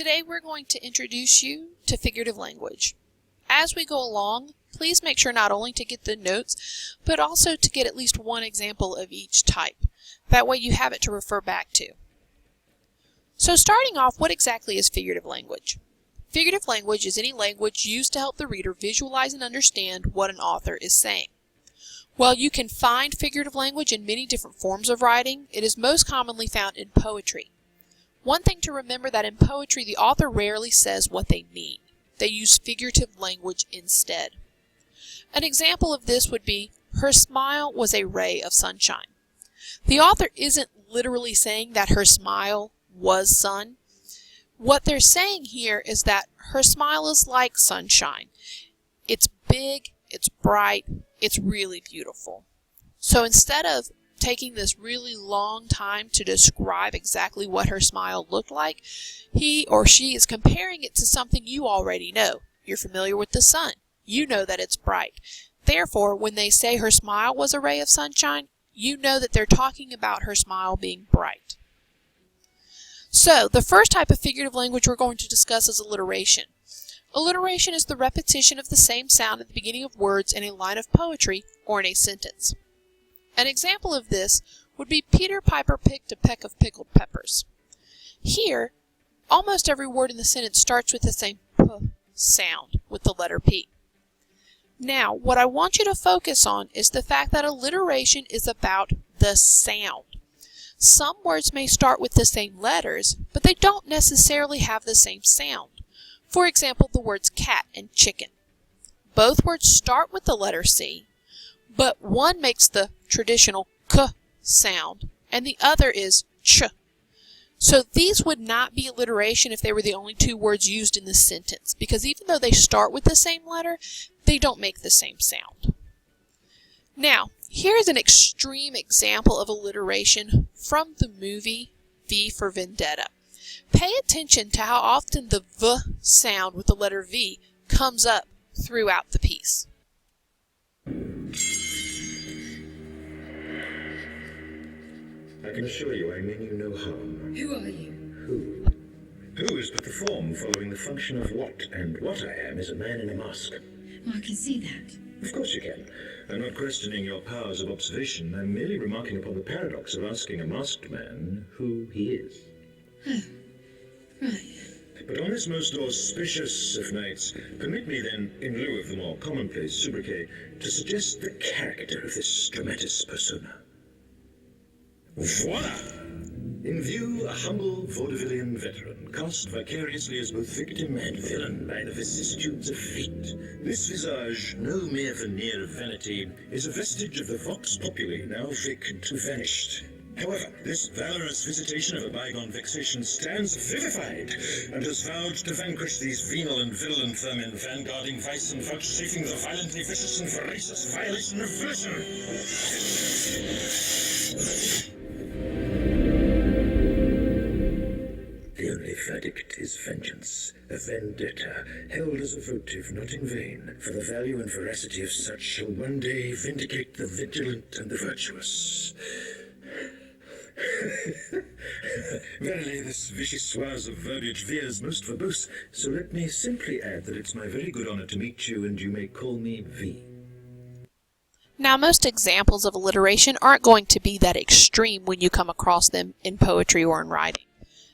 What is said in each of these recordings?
Today we're going to introduce you to figurative language. As we go along, please make sure not only to get the notes, but also to get at least one example of each type. That way you have it to refer back to. So starting off, what exactly is figurative language? Figurative language is any language used to help the reader visualize and understand what an author is saying. While you can find figurative language in many different forms of writing, it is most commonly found in poetry. One thing to remember that in poetry, the author rarely says what they mean. They use figurative language instead. An example of this would be, her smile was a ray of sunshine. The author isn't literally saying that her smile was sun. What they're saying here is that her smile is like sunshine. It's big, it's bright, it's really beautiful. So instead of taking this really long time to describe exactly what her smile looked like, he or she is comparing it to something you already know. You're familiar with the sun. You know that it's bright. Therefore, when they say her smile was a ray of sunshine, you know that they're talking about her smile being bright. So, the first type of figurative language we're going to discuss is alliteration. Alliteration is the repetition of the same sound at the beginning of words in a line of poetry or in a sentence. An example of this would be Peter Piper picked a peck of pickled peppers. Here, almost every word in the sentence starts with the same p sound with the letter P. Now, what I want you to focus on is the fact that alliteration is about the sound. Some words may start with the same letters, but they don't necessarily have the same sound. For example, the words cat and chicken. Both words start with the letter C, but one makes the traditional k sound, and the other is ch. So these would not be alliteration if they were the only two words used in the sentence, because even though they start with the same letter, they don't make the same sound. Now, here's an extreme example of alliteration from the movie V for Vendetta. Pay attention to how often the V sound with the letter V comes up throughout the piece. I can assure you I mean you no harm. Who are you? Who is but the form following the function of what, and what I am is a man in a mask. Well, I can see that. Of course you can. I'm not questioning your powers of observation. I'm merely remarking upon the paradox of asking a masked man who he is. Oh, right. But on this most auspicious of nights, permit me then, in lieu of the more commonplace sobriquet, to suggest the character of this dramatis persona. Voila! In view, a humble vaudevillian veteran, cast vicariously as both victim and villain by the vicissitudes of fate. This visage, no mere veneer of vanity, is a vestige of the vox populi, now vacant, vanished. However, this valorous visitation of a bygone vexation stands vivified, and has vowed to vanquish these venal and virulent vermin, vanguarding vice and vouchsafing the violently vicious and voracious violation of virtue. The only verdict is vengeance, a vendetta, held as a votive not in vain, for the value and veracity of such shall one day vindicate the vigilant and the virtuous. Verily, this vichyssoise of verbiage veers most verbose, so let me simply add that it's my very good honor to meet you, and you may call me V. Now, most examples of alliteration aren't going to be that extreme when you come across them in poetry or in writing.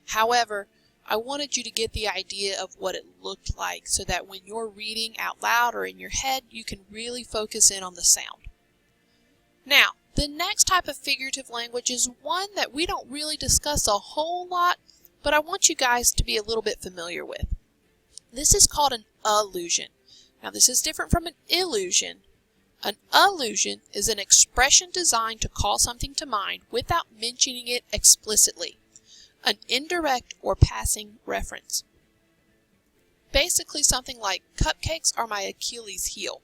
However, I wanted you to get the idea of what it looked like so that when you're reading out loud or in your head, you can really focus in on the sound. Now, the next type of figurative language is one that we don't really discuss a whole lot, but I want you guys to be a little bit familiar with. This is called an allusion. Now, this is different from an illusion. An allusion is an expression designed to call something to mind without mentioning it explicitly. An indirect or passing reference. Basically something like, cupcakes are my Achilles' heel.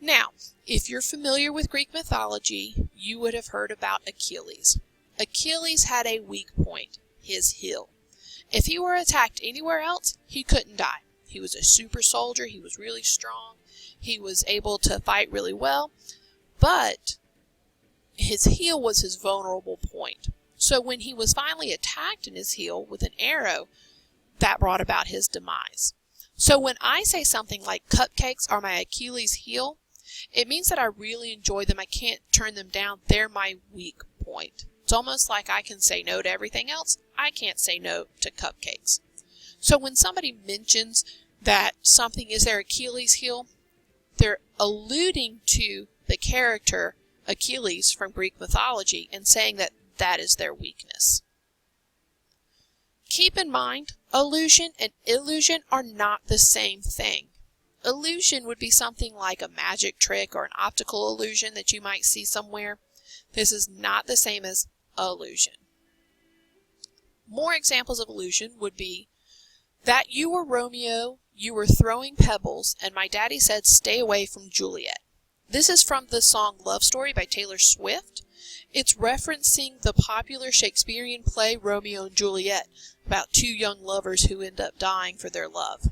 Now, if you're familiar with Greek mythology, you would have heard about Achilles. Achilles had a weak point, his heel. If he were attacked anywhere else, he couldn't die. He was a super soldier, he was really strong, he was able to fight really well, but his heel was his vulnerable point. So when he was finally attacked in his heel with an arrow, that brought about his demise. So when I say something like cupcakes are my Achilles heel, it means that I really enjoy them. I can't turn them down. They're my weak point. It's almost like I can say no to everything else. I can't say no to cupcakes. So when somebody mentions that something is their Achilles heel, they're alluding to the character Achilles from Greek mythology and saying that that is their weakness. Keep in mind, allusion and illusion are not the same thing. Illusion would be something like a magic trick or an optical illusion that you might see somewhere. This is not the same as allusion. More examples of allusion would be that you were Romeo, you were throwing pebbles, and my daddy said stay away from Juliet. This is from the song Love Story by Taylor Swift. It's referencing the popular Shakespearean play Romeo and Juliet about two young lovers who end up dying for their love.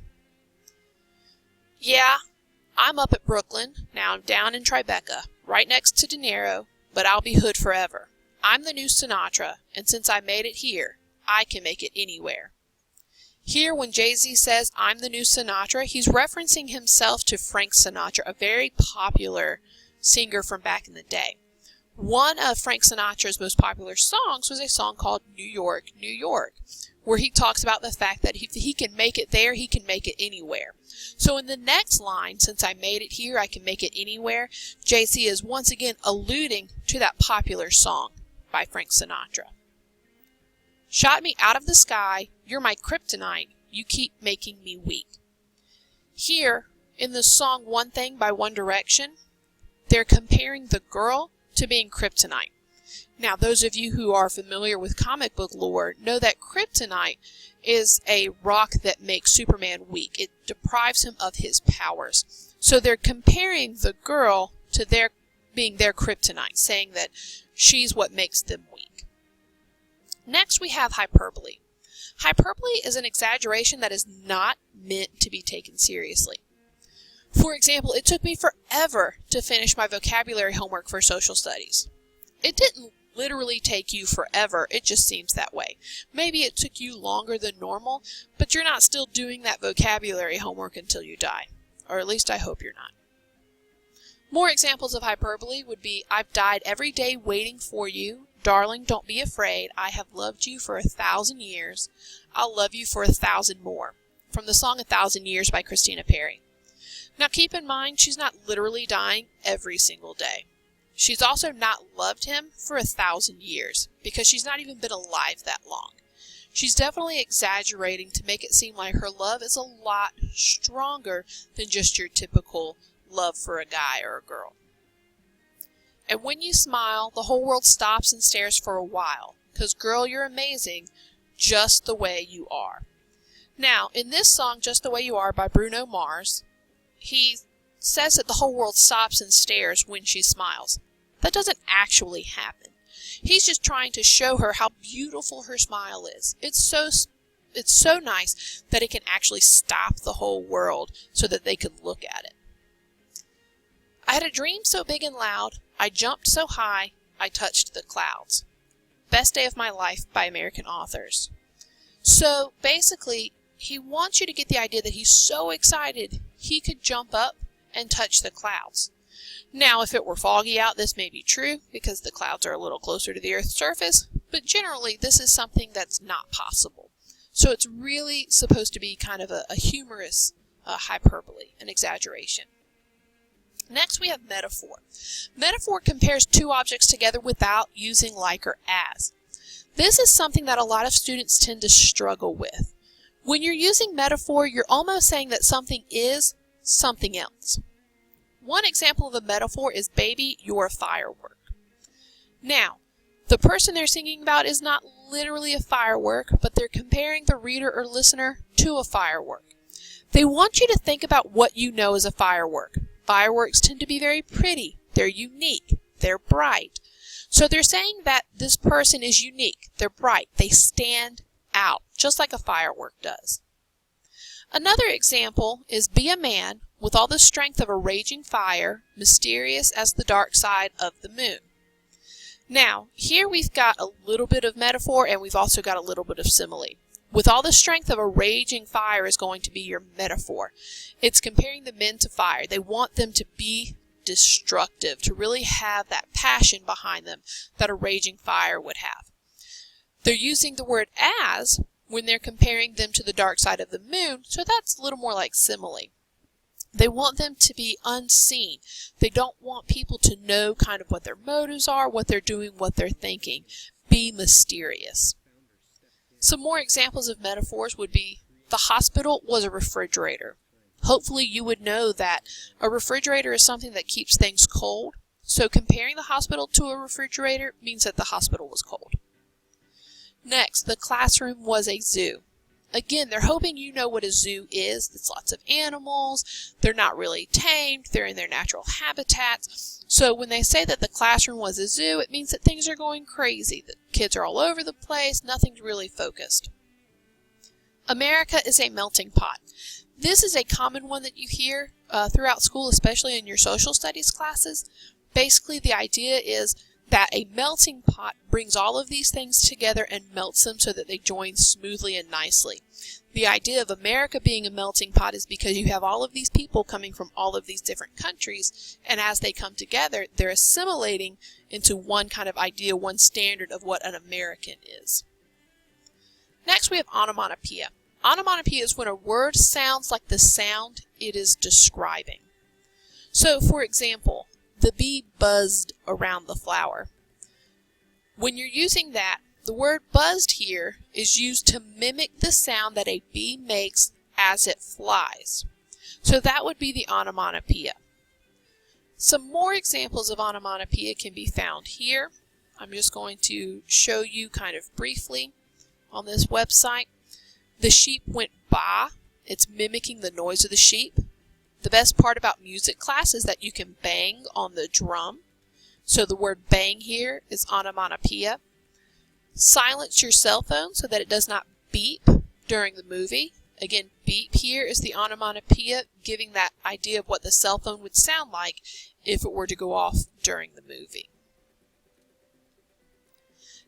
Yeah, I'm up at Brooklyn, now I'm down in Tribeca, right next to De Niro, but I'll be hood forever. I'm the new Sinatra, and since I made it here, I can make it anywhere. Here, when Jay-Z says, I'm the new Sinatra, he's referencing himself to Frank Sinatra, a very popular singer from back in the day. One of Frank Sinatra's most popular songs was a song called New York, New York, where he talks about the fact that if he can make it there, he can make it anywhere. So in the next line, since I made it here, I can make it anywhere, Jay-Z is once again alluding to that popular song by Frank Sinatra. Shot me out of the sky, you're my kryptonite, you keep making me weak. Here, in the song One Thing by One Direction, they're comparing the girl to being kryptonite. Now, those of you who are familiar with comic book lore know that kryptonite is a rock that makes Superman weak. It deprives him of his powers. So they're comparing the girl to being their kryptonite, saying that she's what makes them weak. Next, we have hyperbole. Hyperbole is an exaggeration that is not meant to be taken seriously. For example, it took me forever to finish my vocabulary homework for social studies. It didn't literally take you forever, it just seems that way. Maybe it took you longer than normal, but you're not still doing that vocabulary homework until you die. Or at least I hope you're not. More examples of hyperbole would be, I've died every day waiting for you. Darling, don't be afraid. I have loved you for 1,000 years. I'll love you for 1,000 more. From the song 1,000 Years by Christina Perri. Now keep in mind, she's not literally dying every single day. She's also not loved him for 1,000 years, because she's not even been alive that long. She's definitely exaggerating to make it seem like her love is a lot stronger than just your typical love for a guy or a girl. And when you smile, the whole world stops and stares for a while, because girl, you're amazing just the way you are. Now, in this song, Just the Way You Are by Bruno Mars, he says that the whole world stops and stares when she smiles. That doesn't actually happen. He's just trying to show her how beautiful her smile is. It's so nice that it can actually stop the whole world so that they could look at it. I had a dream so big and loud, I jumped so high, I touched the clouds. Best Day of My Life by American authors. So basically, he wants you to get the idea that he's so excited he could jump up and touch the clouds. Now, if it were foggy out, this may be true because the clouds are a little closer to the Earth's surface, but generally this is something that's not possible. So it's really supposed to be kind of a humorous hyperbole, an exaggeration. Next, we have metaphor. Metaphor compares two objects together without using like or as. This is something that a lot of students tend to struggle with. When you're using metaphor, you're almost saying that something is something else. One example of a metaphor is, baby, you're a firework. Now, the person they're singing about is not literally a firework, but they're comparing the reader or listener to a firework. They want you to think about what you know as a firework. Fireworks tend to be very pretty. They're unique. They're bright. So they're saying that this person is unique. They're bright. They stand out, just like a firework does. Another example is, be a man with all the strength of a raging fire, mysterious as the dark side of the moon. Now, here we've got a little bit of metaphor and we've also got a little bit of simile. with all the strength of a raging fire is going to be your metaphor. It's comparing the men to fire. They want them to be destructive, to really have that passion behind them that a raging fire would have. They're using the word as when they're comparing them to the dark side of the moon, so that's a little more like simile. They want them to be unseen. They don't want people to know kind of what their motives are, what they're doing, what they're thinking. Be mysterious. Some more examples of metaphors would be the hospital was a refrigerator. Hopefully you would know that a refrigerator is something that keeps things cold. So comparing the hospital to a refrigerator means that the hospital was cold. Next, the classroom was a zoo. Again, they're hoping you know what a zoo is. It's lots of animals. They're not really tamed. They're in their natural habitats. So when they say that the classroom was a zoo, it means that things are going crazy. The kids are all over the place. Nothing's really focused. America is a melting pot. This is a common one that you hear throughout school, especially in your social studies classes. Basically, the idea is that a melting pot brings all of these things together and melts them so that they join smoothly and nicely. The idea of America being a melting pot is because you have all of these people coming from all of these different countries, and as they come together, they're assimilating into one kind of idea, one standard of what an American is. Next, we have onomatopoeia. Onomatopoeia is when a word sounds like the sound it is describing. So, for example, the bee buzzed around the flower. When you're using that, the word buzzed here is used to mimic the sound that a bee makes as it flies. So that would be the onomatopoeia. Some more examples of onomatopoeia can be found here. I'm just going to show you kind of briefly on this website. The sheep went baa. It's mimicking the noise of the sheep. The best part about music class is that you can bang on the drum. So the word bang here is onomatopoeia. Silence your cell phone so that it does not beep during the movie. Again, beep here is the onomatopoeia, giving that idea of what the cell phone would sound like if it were to go off during the movie.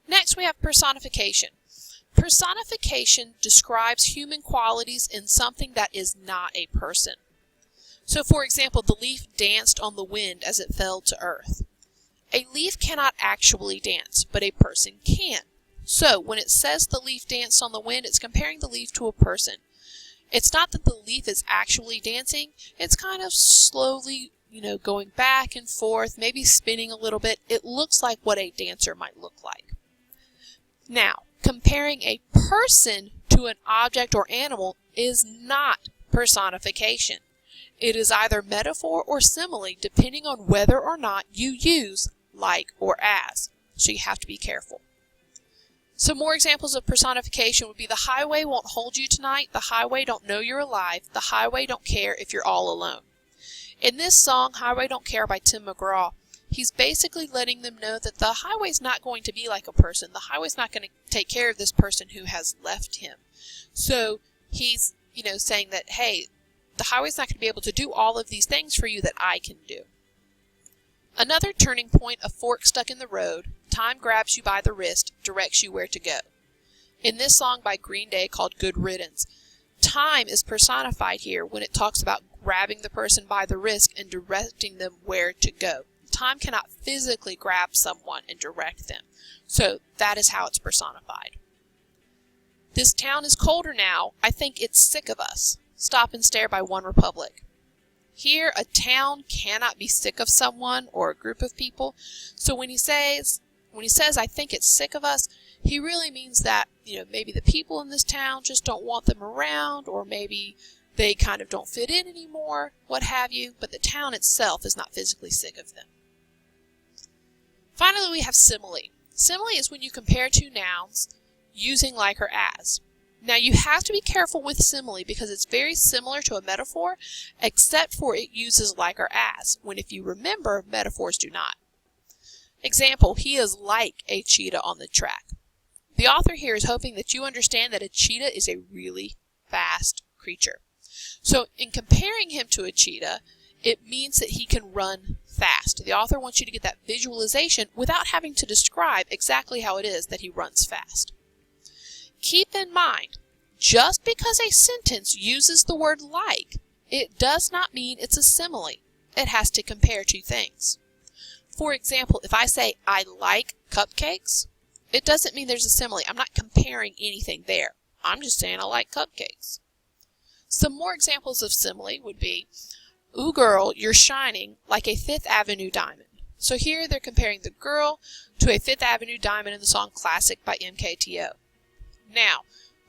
Next, we have personification. Personification describes human qualities in something that is not a person. So, for example, the leaf danced on the wind as it fell to earth. A leaf cannot actually dance, but a person can. So, when it says the leaf danced on the wind, it's comparing the leaf to a person. It's not that the leaf is actually dancing. It's kind of slowly, going back and forth, maybe spinning a little bit. It looks like what a dancer might look like. Now, comparing a person to an object or animal is not personification. It is either metaphor or simile, depending on whether or not you use like or as. So you have to be careful. Some more examples of personification would be the highway won't hold you tonight, the highway don't know you're alive, the highway don't care if you're all alone. In this song, Highway Don't Care by Tim McGraw, he's basically letting them know that the highway's not going to be like a person. The highway's not going to take care of this person who has left him. So he's, saying that, hey, the highway's not going to be able to do all of these things for you that I can do. Another turning point, a fork stuck in the road. Time grabs you by the wrist, directs you where to go. In this song by Green Day called Good Riddance, time is personified here when it talks about grabbing the person by the wrist and directing them where to go. Time cannot physically grab someone and direct them. So that is how it's personified. This town is colder now. I think it's sick of us. Stop and Stare by One Republic. Here, a town cannot be sick of someone or a group of people. So when he says, I think it's sick of us, he really means that, maybe the people in this town just don't want them around, or maybe they kind of don't fit in anymore, what have you, but the town itself is not physically sick of them. Finally, we have simile. Simile is when you compare two nouns using like or as. Now, you have to be careful with simile because it's very similar to a metaphor, except for it uses like or as, when if you remember, metaphors do not. Example, he is like a cheetah on the track. The author here is hoping that you understand that a cheetah is a really fast creature. So, in comparing him to a cheetah, it means that he can run fast. The author wants you to get that visualization without having to describe exactly how it is that he runs fast. Keep in mind Just because a sentence uses the word like, it does not mean it's a simile. It has to compare two things. For example, if I say, I like cupcakes, it doesn't mean there's a simile. I'm not comparing anything there. I'm just saying I like cupcakes. Some more examples of simile would be, ooh girl, you're shining like a Fifth Avenue diamond. So here they're comparing the girl to a Fifth Avenue diamond in the song Classic by MKTO. Now,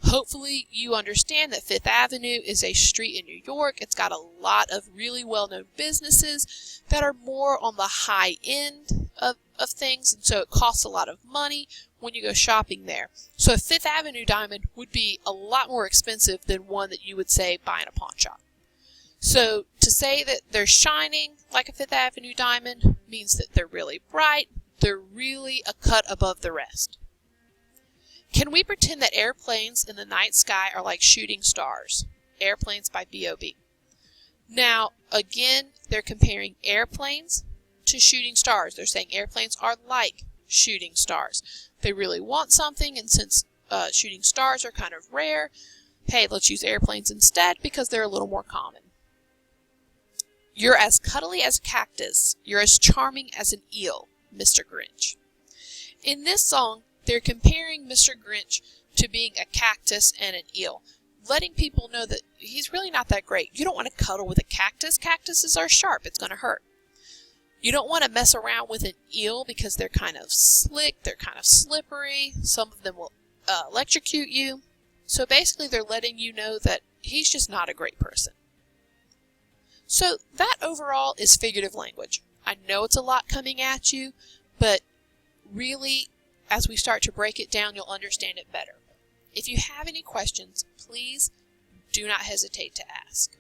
hopefully you understand that Fifth Avenue is a street in New York. It's got a lot of really well-known businesses that are more on the high end of things, and so it costs a lot of money when you go shopping there. So a Fifth Avenue diamond would be a lot more expensive than one that you would say buy in a pawn shop. So to say that they're shining like a Fifth Avenue diamond means that they're really bright, they're really a cut above the rest. Can we pretend that airplanes in the night sky are like shooting stars? Airplanes by B.O.B. Now, again, they're comparing airplanes to shooting stars. They're saying airplanes are like shooting stars. They really want something, and since shooting stars are kind of rare, hey, let's use airplanes instead because they're a little more common. You're as cuddly as a cactus. You're as charming as an eel, Mr. Grinch. In this song, they're comparing Mr. Grinch to being a cactus and an eel, letting people know that he's really not that great. You don't want to cuddle with a cactus. Cactuses are sharp. It's going to hurt. You don't want to mess around with an eel because they're kind of slick. They're kind of slippery. Some of them will electrocute you. So basically, they're letting you know that he's just not a great person. So that overall is figurative language. I know it's a lot coming at you, but really, as we start to break it down, you'll understand it better. If you have any questions, please do not hesitate to ask.